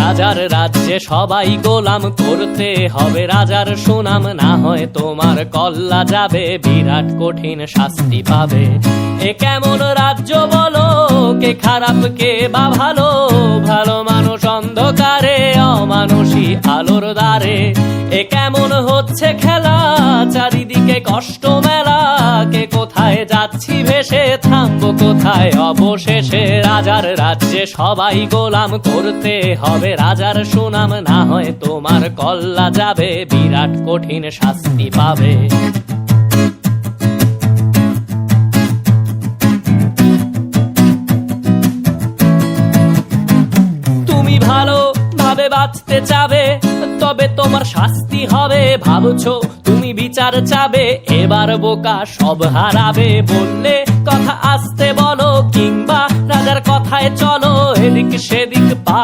রাজার রাজ্যে সবাই গোলাম, করতে হবে রাজার সুনাম, না হয় তোমার কল্লা যাবে, বিরাট কঠিন শাস্তি পাবে। এ কেমন রাজ্য বলো, কে খারাপ কে বা ভালো, ভালো মানুষ অন্ধকারে, অমানুষী আলোর দ্বারে। এ কেমন হচ্ছে খেলা, চারিদিকে কষ্ট মেলা, কে কোথায় যাচ্ছি ভেসে, থামবো কোথায় অবশেষে। রাজার রাজ্যে সবাই গোলাম, করতে হবে রাজার সুনাম, না হয় তোমার কল্লা যাবে, বিরাট কঠিন শাস্তি পাবে। তুমি ভালো ভাবে বাঁচতে চাবে, তবে তোমার শাস্তি হবে, ভাবছো তুমি বিচার চাবে, এবার বোকা সব হারাবে। বললে কথা আস্তে বলো, কিংবা রাজার কথায় চলো, এদিক সেদিক পা